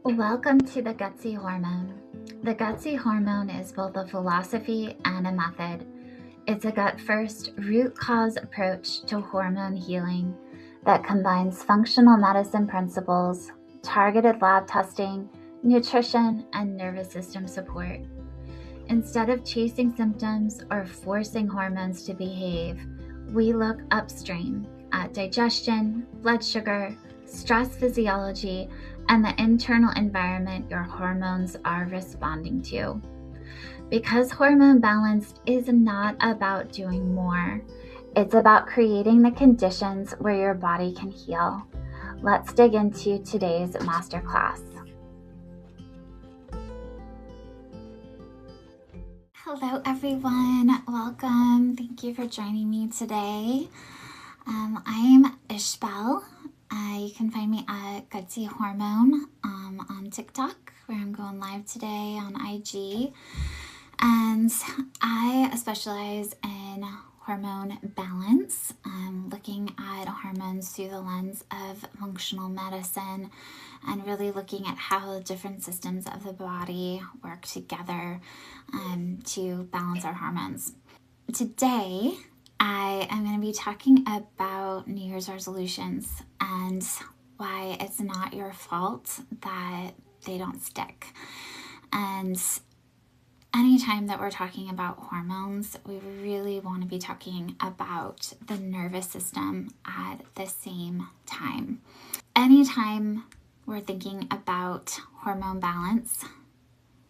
Welcome to the Gutsy Hormone. The Gutsy Hormone is both a philosophy and a method. It's a gut-first, root-cause approach to hormone healing that combines functional medicine principles, targeted lab testing, nutrition, and nervous system support. Instead of chasing symptoms or forcing hormones to behave, we look upstream at digestion, blood sugar, stress physiology, and the internal environment your hormones are responding to. Because hormone balance is not about doing more, it's about creating the conditions where your body can heal. Let's dig into today's masterclass. Hello everyone, welcome. Thank you for joining me today. I'm Ishbel. You can find me at Gutsy Hormone on TikTok, where I'm going live today on IG. And I specialize in hormone balance, looking at hormones through the lens of functional medicine and really looking at how the different systems of the body work together to balance our hormones. Today, I am going to be talking about New Year's resolutions and why it's not your fault that they don't stick. And anytime that we're talking about hormones, we really want to be talking about the nervous system at the same time. Anytime we're thinking about hormone balance,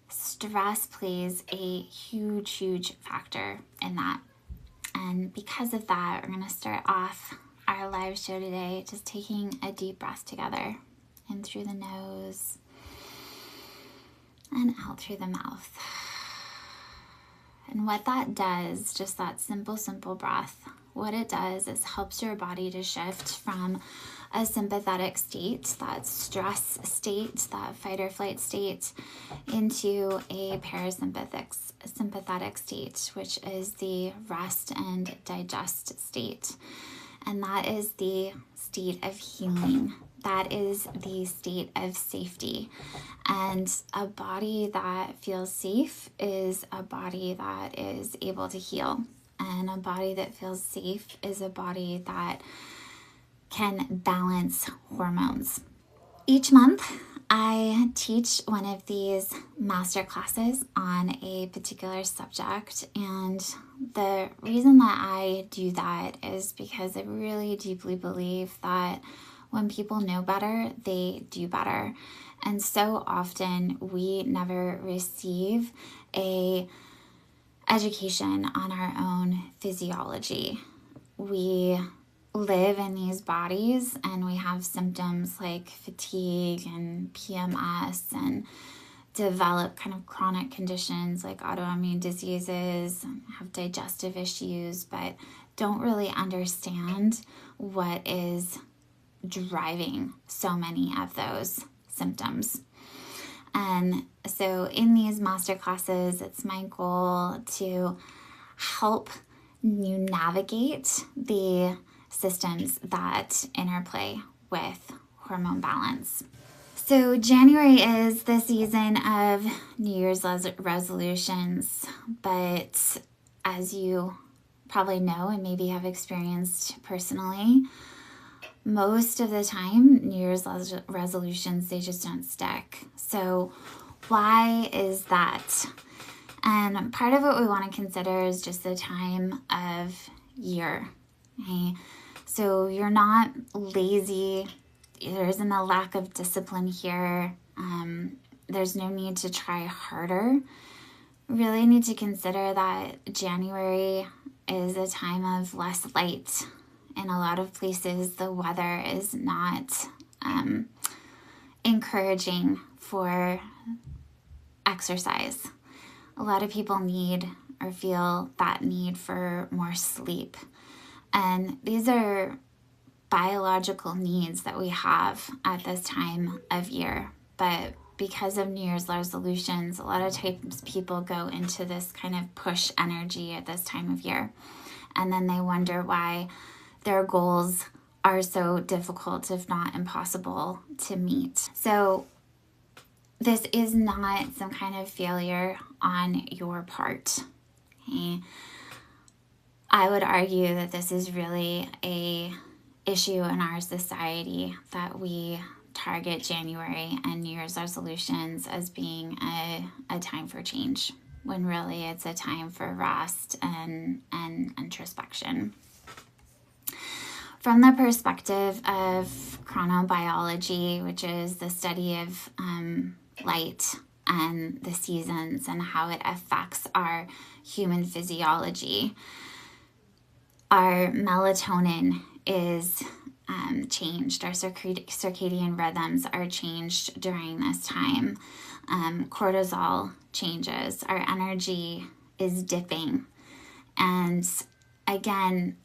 stress plays a huge factor in that. And because of that, we're going to start off our live show today just taking a deep breath together in through the nose and out through the mouth. And what that does, just that simple breath, what it does is helps your body to shift from a sympathetic state, that stress state, that fight or flight state, into a sympathetic state, which is the rest and digest state. And that is the state of healing. That is the state of safety. And a body that feels safe is a body that is able to heal. And a body that feels safe is a body that can balance hormones. Each month, I teach one of these master classes on a particular subject, and the reason that I do that is because I really deeply believe that when people know better, they do better. And so often we never receive a education on our own physiology. We live in these bodies and we have symptoms like fatigue and PMS and develop kind of chronic conditions like autoimmune diseases, have digestive issues, but don't really understand what is driving so many of those symptoms. And so in these master classes, it's my goal to help you navigate the systems that interplay with hormone balance. So January is the season of New Year's resolutions, but as you probably know and maybe have experienced personally, most of the time, New Year's resolutions, they just don't stick. So why is that? And part of what we want to consider is just the time of year. Okay? So you're not lazy. There isn't a lack of discipline here. There's no need to try harder. Really need to consider that January is a time of less light. In a lot of places, the weather is not encouraging for exercise. A lot of people need or feel that need for more sleep. And these are biological needs that we have at this time of year. But because of New Year's resolutions, a lot of times people go into this kind of push energy at this time of year. And then they wonder why their goals are so difficult, if not impossible, to meet. So this is not some kind of failure on your part. Okay? I would argue that this is really a issue in our society, that we target January and New Year's resolutions as being a time for change, when really it's a time for rest and introspection. From the perspective of chronobiology, which is the study of light and the seasons and how it affects our human physiology, our melatonin is changed. Our circadian rhythms are changed during this time. Cortisol changes. Our energy is dipping. And again,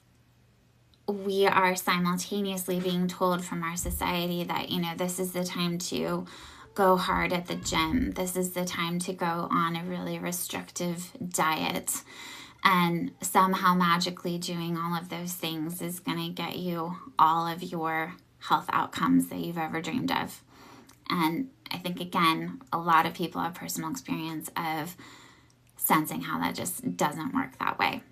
we are simultaneously being told from our society that, this is the time to go hard at the gym. This is the time to go on a really restrictive diet. And somehow magically doing all of those things is going to get you all of your health outcomes that you've ever dreamed of. And I think, again, a lot of people have personal experience of sensing how that just doesn't work that way.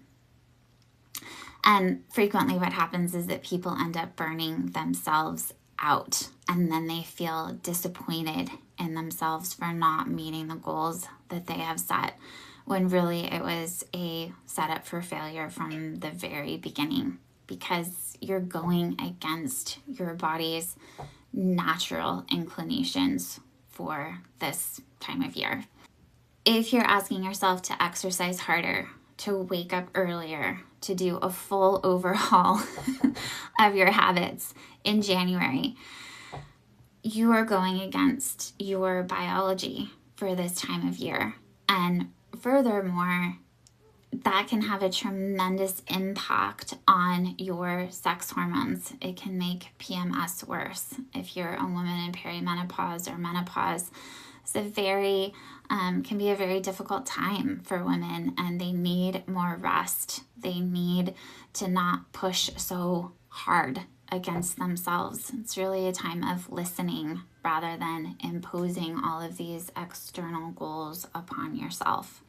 And frequently what happens is that people end up burning themselves out, and then they feel disappointed in themselves for not meeting the goals that they have set, when really it was a setup for failure from the very beginning, because you're going against your body's natural inclinations for this time of year. If you're asking yourself to exercise harder, to wake up earlier, to do a full overhaul of your habits in January, you are going against your biology for this time of year. And furthermore, that can have a tremendous impact on your sex hormones. It can make PMS worse. If you're a woman in perimenopause or menopause, it's can be a very difficult time for women, and they need more rest. They need to not push so hard against themselves. It's really a time of listening rather than imposing all of these external goals upon yourself.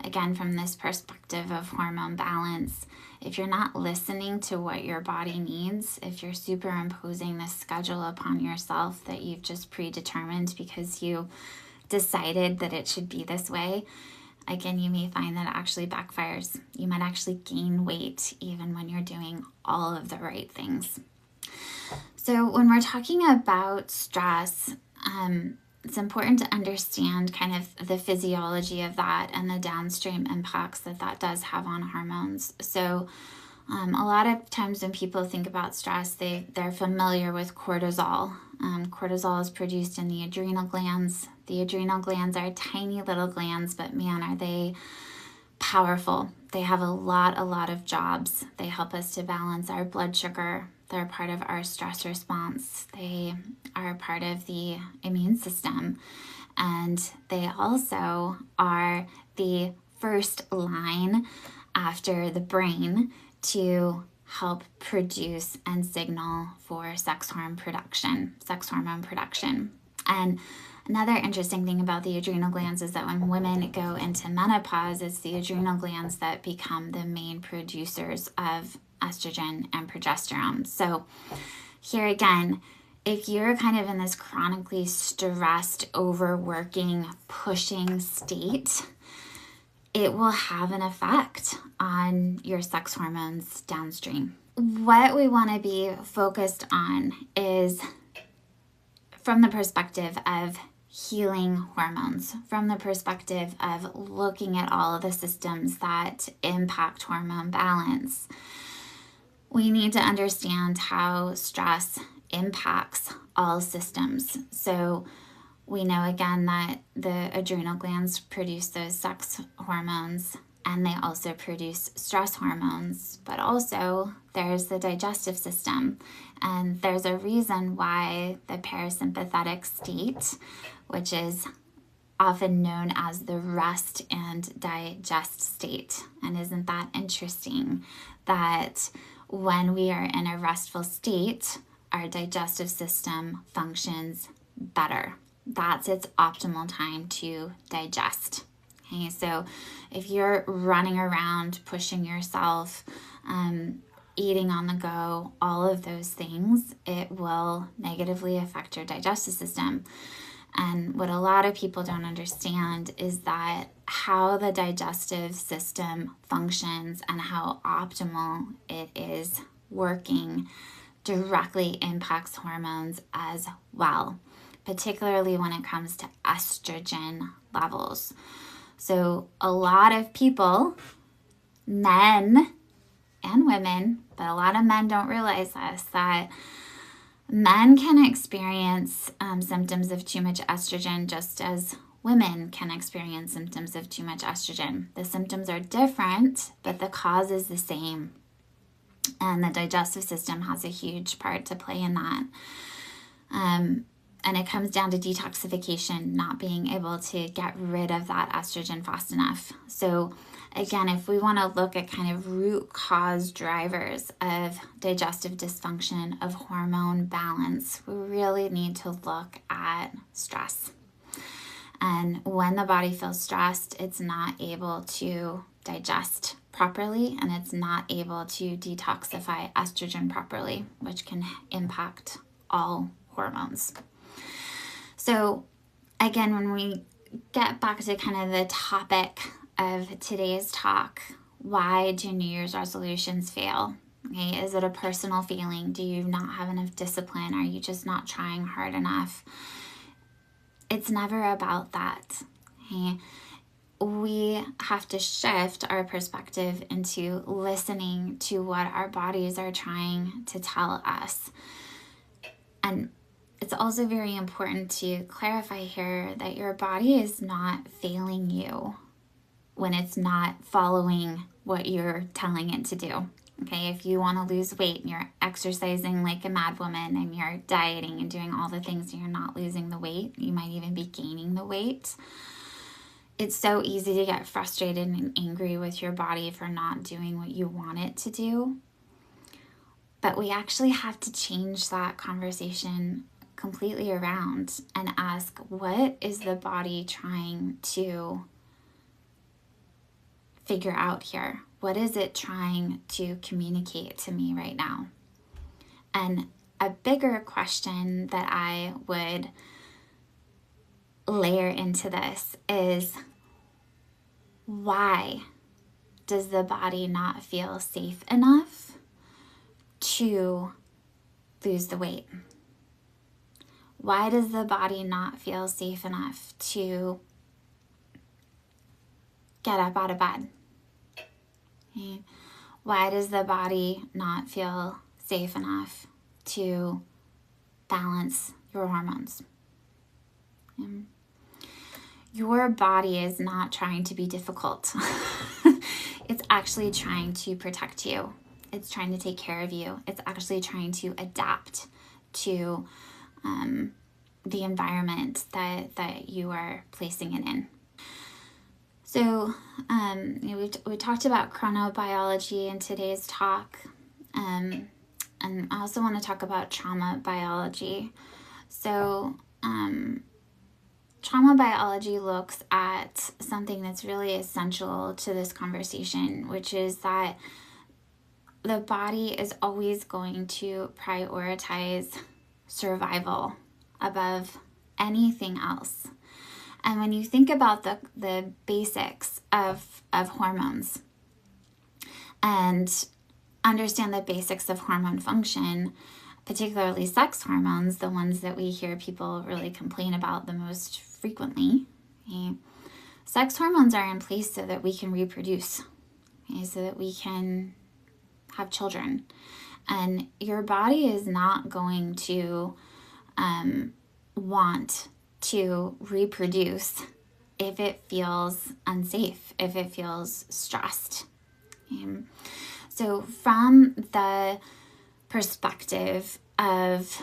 Again, from this perspective of hormone balance, if you're not listening to what your body needs, if you're superimposing this schedule upon yourself that you've just predetermined because you decided that it should be this way, again, you may find that it actually backfires. You might actually gain weight even when you're doing all of the right things. So when we're talking about stress, it's important to understand kind of the physiology of that and the downstream impacts that does have on hormones. So a lot of times when people think about stress, they're familiar with cortisol. Cortisol is produced in the adrenal glands. The adrenal glands are tiny little glands, but man, are they powerful. They have a lot of jobs. They help us to balance our blood sugar. They're part of our stress response. They are part of the immune system. And they also are the first line after the brain to help produce and signal for sex hormone production. And another interesting thing about the adrenal glands is that when women go into menopause, it's the adrenal glands that become the main producers of estrogen and progesterone. So here again, if you're kind of in this chronically stressed, overworking, pushing state, it will have an effect on your sex hormones downstream. What we want to be focused on is from the perspective of healing hormones, from the perspective of looking at all of the systems that impact hormone balance. We need to understand how stress impacts all systems. So we know again that the adrenal glands produce those sex hormones, and they also produce stress hormones, but also there's the digestive system. And there's a reason why the parasympathetic state, which is often known as the rest and digest state. And isn't that interesting that when we are in a restful state, our digestive system functions better. that's its optimal time to digest. Okay, so if you're running around, pushing yourself, eating on the go, all of those things, it will negatively affect your digestive system. And what a lot of people don't understand is that how the digestive system functions and how optimal it is working directly impacts hormones as well, particularly when it comes to estrogen levels. So a lot of people, men and women, but a lot of men don't realize this, that men can experience symptoms of too much estrogen just as women can experience symptoms of too much estrogen. The symptoms are different, but the cause is the same. And the digestive system has a huge part to play in that. And it comes down to detoxification, not being able to get rid of that estrogen fast enough. So again, if we want to look at kind of root cause drivers of digestive dysfunction, of hormone balance, we really need to look at stress. And when the body feels stressed, it's not able to digest properly, and it's not able to detoxify estrogen properly, which can impact all hormones. So again, when we get back to kind of the topic of today's talk, why do New Year's resolutions fail? Okay, is it a personal feeling? Do you not have enough discipline? Are you just not trying hard enough? It's never about that. Okay? We have to shift our perspective into listening to what our bodies are trying to tell us. And it's also very important to clarify here that your body is not failing you when it's not following what you're telling it to do. Okay, if you want to lose weight and you're exercising like a mad woman and you're dieting and doing all the things and you're not losing the weight, you might even be gaining the weight. It's so easy to get frustrated and angry with your body for not doing what you want it to do. But we actually have to change that conversation completely around and ask, what is the body trying to figure out here? What is it trying to communicate to me right now? And a bigger question that I would layer into this is, why does the body not feel safe enough to lose the weight? Why does the body not feel safe enough to get up out of bed? Okay. Why does the body not feel safe enough to balance your hormones? Your body is not trying to be difficult. It's actually trying to protect you. It's trying to take care of you. It's actually trying to adapt to the environment that you are placing it in. So we talked about chronobiology in today's talk, and I also want to talk about trauma biology. So trauma biology looks at something that's really essential to this conversation, which is that the body is always going to prioritize survival above anything else. And when you think about the basics of hormones and understand the basics of hormone function, particularly sex hormones, the ones that we hear people really complain about the most frequently, okay? Sex hormones are in place so that we can reproduce, okay? So that we can have children. And your body is not going to want to reproduce if it feels unsafe, if it feels stressed. Okay? So from the perspective of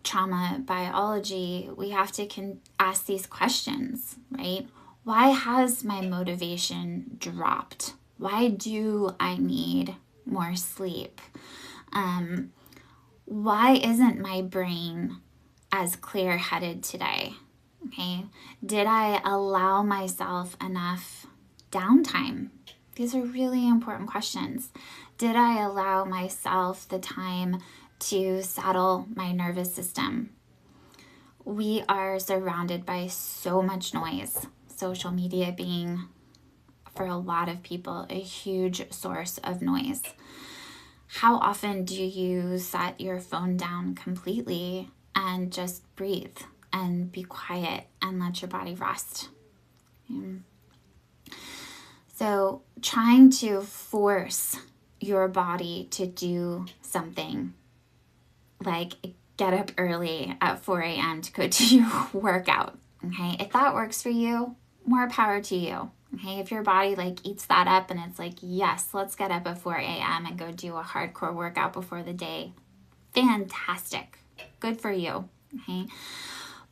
trauma biology, we have to ask these questions, right? Why has my motivation dropped? Why do I need more sleep? Why isn't my brain as clear-headed today? Okay. Did I allow myself enough downtime? These are really important questions. Did I allow myself the time to settle my nervous system? We are surrounded by so much noise, social media being, for a lot of people, a huge source of noise. How often do you set your phone down completely and just breathe and be quiet and let your body rest? So trying to force your body to do something like get up early at 4 a.m. to go do your workout, okay? If that works for you, more power to you, okay? If your body like eats that up and it's like, yes, let's get up at 4 a.m. and go do a hardcore workout before the day, fantastic, good for you, okay?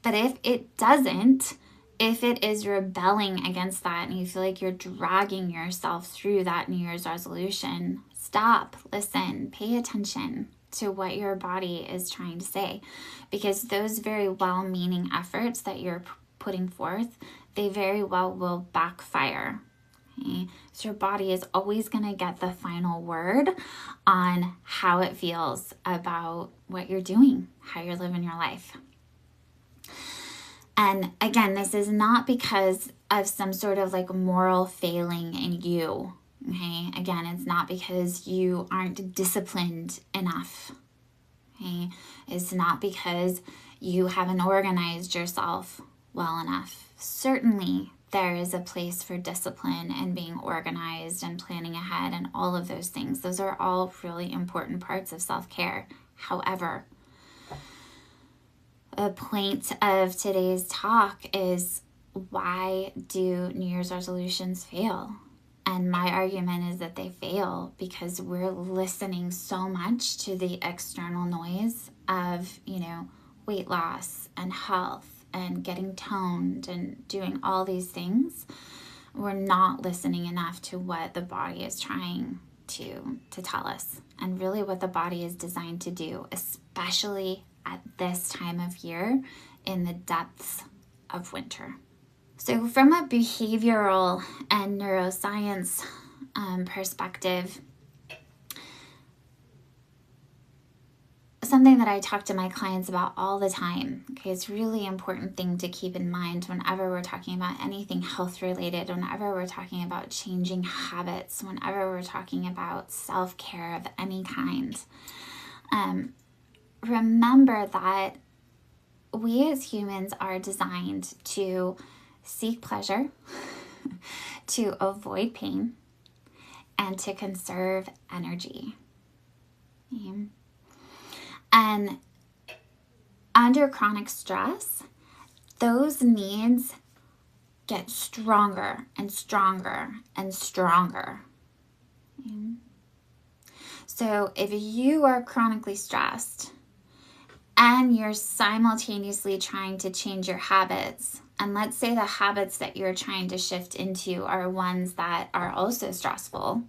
But if it doesn't, if it is rebelling against that and you feel like you're dragging yourself through that New Year's resolution, stop, listen, pay attention to what your body is trying to say, because those very well-meaning efforts that you're putting forth, they very well will backfire. Okay? So your body is always going to get the final word on how it feels about what you're doing, how you're living your life. And again, this is not because of some sort of like moral failing in you. Okay. Again, it's not because you aren't disciplined enough. Okay. It's not because you haven't organized yourself well enough. Certainly, there is a place for discipline and being organized and planning ahead and all of those things. Those are all really important parts of self-care. However, the point of today's talk is, why do New Year's resolutions fail? And my argument is that they fail because we're listening so much to the external noise of, weight loss and health and getting toned and doing all these things. We're not listening enough to what the body is trying to tell us, and really what the body is designed to do, especially at this time of year in the depths of winter. So from a behavioral and neuroscience perspective, something that I talk to my clients about all the time, okay, it's a really important thing to keep in mind whenever we're talking about anything health related, whenever we're talking about changing habits, whenever we're talking about self-care of any kind. Remember that we as humans are designed to seek pleasure, to avoid pain, and to conserve energy. Okay. And under chronic stress, those needs get stronger and stronger and stronger. Okay. So if you are chronically stressed and you're simultaneously trying to change your habits, and let's say the habits that you're trying to shift into are ones that are also stressful.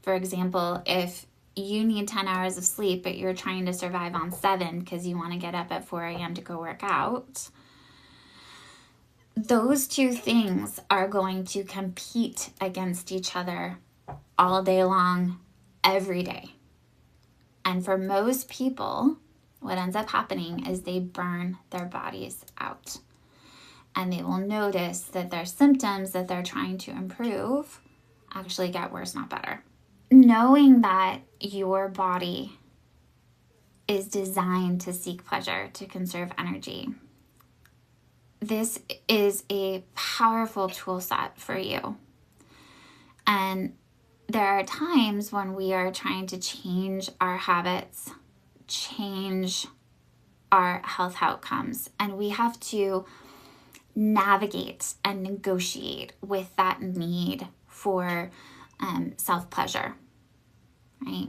For example, if you need 10 hours of sleep, but you're trying to survive on 7 because you want to get up at 4 a.m. to go work out, those two things are going to compete against each other all day long, every day. And for most people, what ends up happening is they burn their bodies out. And they will notice that their symptoms that they're trying to improve actually get worse, not better. Knowing that your body is designed to seek pleasure, to conserve energy, this is a powerful tool set for you. And there are times when we are trying to change our habits, change our health outcomes, and we have to navigate and negotiate with that need for self-pleasure, right?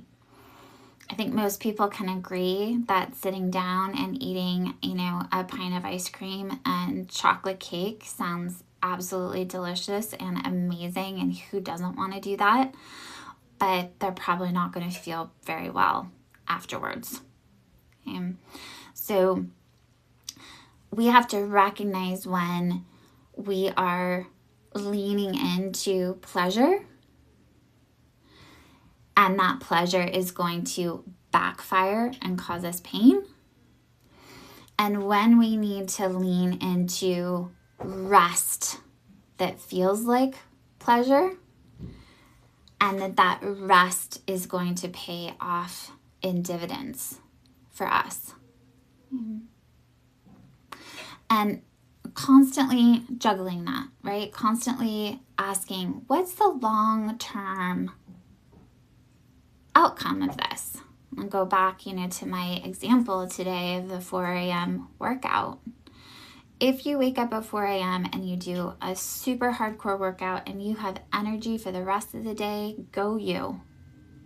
I think most people can agree that sitting down and eating, a pint of ice cream and chocolate cake sounds absolutely delicious and amazing, and who doesn't want to do that? But they're probably not going to feel very well afterwards. Okay? So we have to recognize when we are leaning into pleasure, and that pleasure is going to backfire and cause us pain, and when we need to lean into rest that feels like pleasure, and that rest is going to pay off in dividends for us. And constantly juggling that, right? Constantly asking, what's the long-term outcome of this? And go back, to my example today of the 4 a.m. workout. If you wake up at 4 a.m. and you do a super hardcore workout and you have energy for the rest of the day, go you.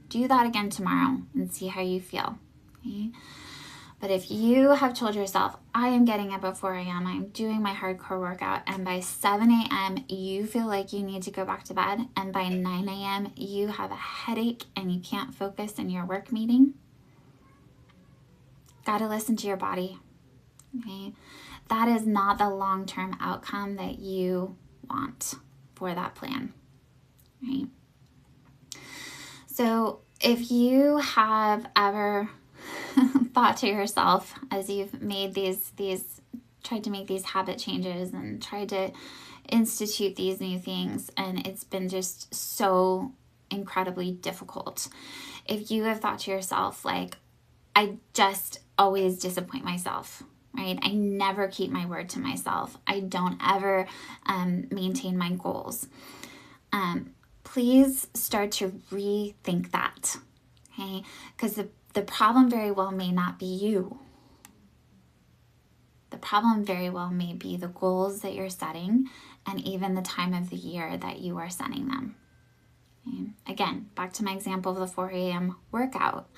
Do that again tomorrow and see how you feel. Okay? But if you have told yourself, I am getting up at 4 a.m., I'm doing my hardcore workout, and by 7 a.m. you feel like you need to go back to bed, and by 9 a.m. you have a headache and you can't focus in your work meeting, gotta listen to your body. Okay? That is not the long-term outcome that you want for that plan. Right? So if you have ever thought to yourself, as you've made tried to make these habit changes and tried to institute these new things, and it's been just so incredibly difficult. If you have thought to yourself, like, I just always disappoint myself, right? I never keep my word to myself. I don't ever maintain my goals. Please start to rethink that, okay? Because the problem very well may not be you. The problem very well may be the goals that you're setting and even the time of the year that you are setting them. Okay? Again, back to my example of the 4 a.m. workout.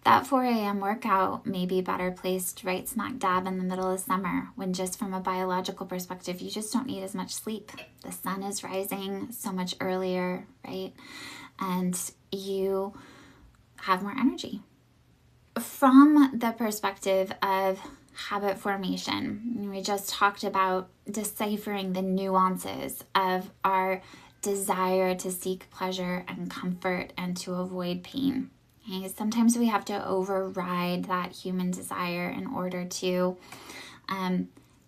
That 4 a.m. workout may be better placed right smack dab in the middle of summer, when just from a biological perspective, you just don't need as much sleep. The sun is rising so much earlier, right? And you have more energy. From the perspective of habit formation, we just talked about deciphering the nuances of our desire to seek pleasure and comfort and to avoid pain. Okay? Sometimes we have to override that human desire in order to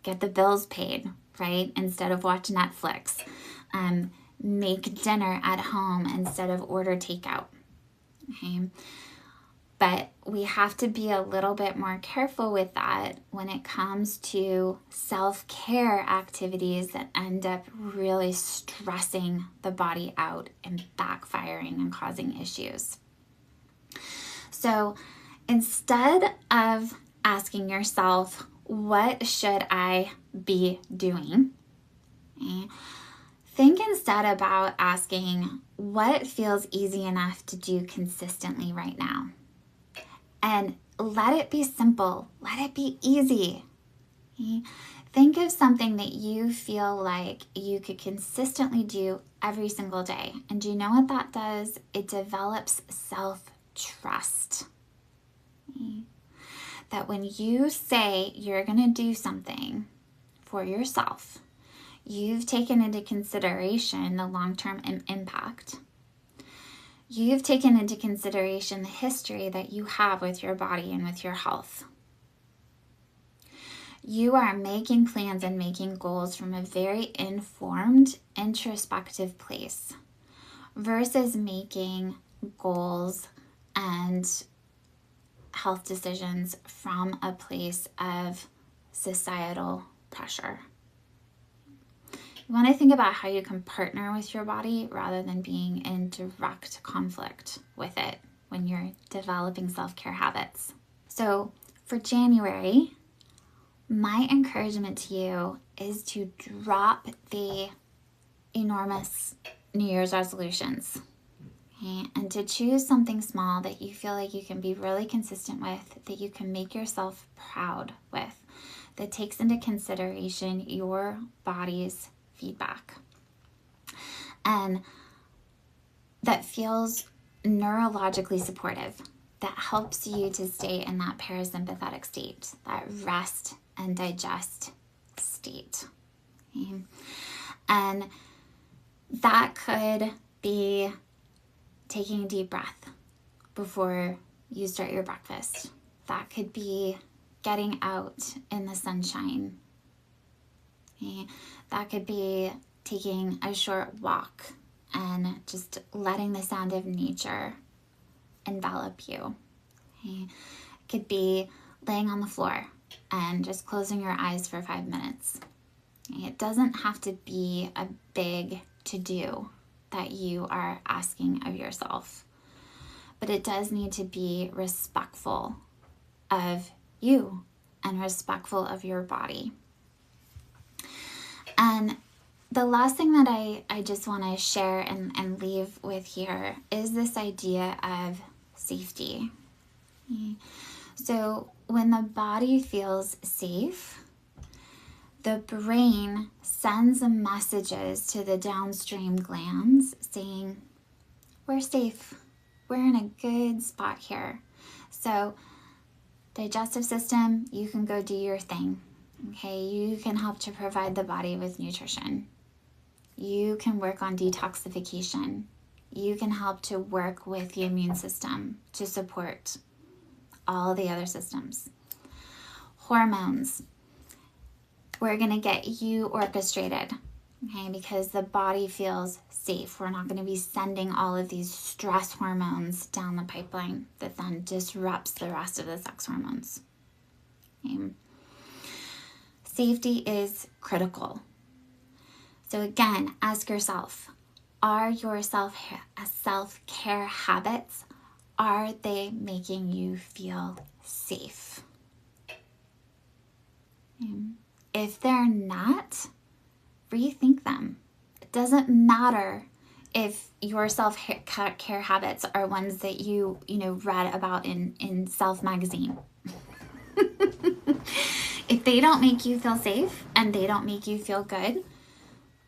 get the bills paid, right? Instead of watch Netflix. Make dinner at home instead of order takeout. Okay? But we have to be a little bit more careful with that when it comes to self-care activities that end up really stressing the body out and backfiring and causing issues. So instead of asking yourself, what should I be doing? Okay, think instead about asking, what feels easy enough to do consistently right now? And let it be simple. Let it be easy. Okay? Think of something that you feel like you could consistently do every single day. And do you know what that does? It develops self-trust. Okay? That when you say you're going to do something for yourself, you've taken into consideration the long-term impact. You've taken into consideration the history that you have with your body and with your health. You are making plans and making goals from a very informed, introspective place versus making goals and health decisions from a place of societal pressure. You want to think about how you can partner with your body rather than being in direct conflict with it when you're developing self-care habits. So for January, my encouragement to you is to drop the enormous New Year's resolutions, okay? And to choose something small that you feel like you can be really consistent with, that you can make yourself proud with, that takes into consideration your body's feedback and that feels neurologically supportive, that helps you to stay in that parasympathetic state, that rest and digest state. Okay? And that could be taking a deep breath before you start your breakfast. That could be getting out in the sunshine. Okay? That could be taking a short walk and just letting the sound of nature envelop you. Okay? It could be laying on the floor and just closing your eyes for 5 minutes. Okay? It doesn't have to be a big to-do that you are asking of yourself, but it does need to be respectful of you and respectful of your body. And the last thing that I just want to share and leave with here is this idea of safety. Okay? So when the body feels safe, the brain sends messages to the downstream glands saying, we're safe, we're in a good spot here. So digestive system, you can go do your thing. Okay, you can help to provide the body with nutrition. You can work on detoxification. You can help to work with the immune system to support all the other systems. Hormones, we're going to get you orchestrated, okay, because the body feels safe. We're not going to be sending all of these stress hormones down the pipeline that then disrupts the rest of the sex hormones. Okay. Safety is critical. So again, ask yourself, are your self-care habits, are they making you feel safe? If they're not, rethink them. It doesn't matter if your self-care habits are ones that you read about in Self magazine. If they don't make you feel safe and they don't make you feel good,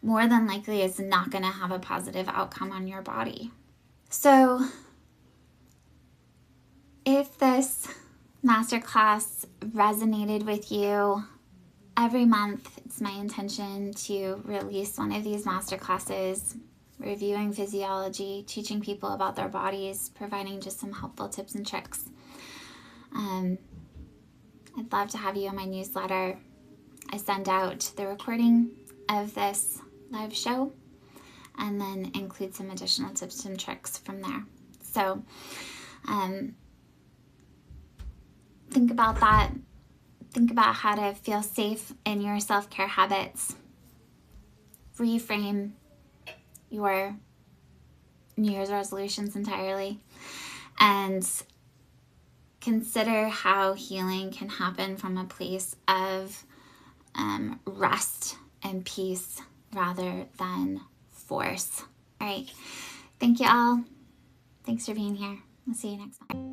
more than likely it's not going to have a positive outcome on your body. So if this masterclass resonated with you, every month it's my intention to release one of these masterclasses, reviewing physiology, teaching people about their bodies, providing just some helpful tips and tricks. I'd love to have you in my newsletter. I send out the recording of this live show and then include some additional tips and tricks from there. So think about that. Think about how to feel safe in your self-care habits. Reframe your New Year's resolutions entirely. And consider how healing can happen from a place of rest and peace rather than force. All right. Thank you all. Thanks for being here. I'll see you next time.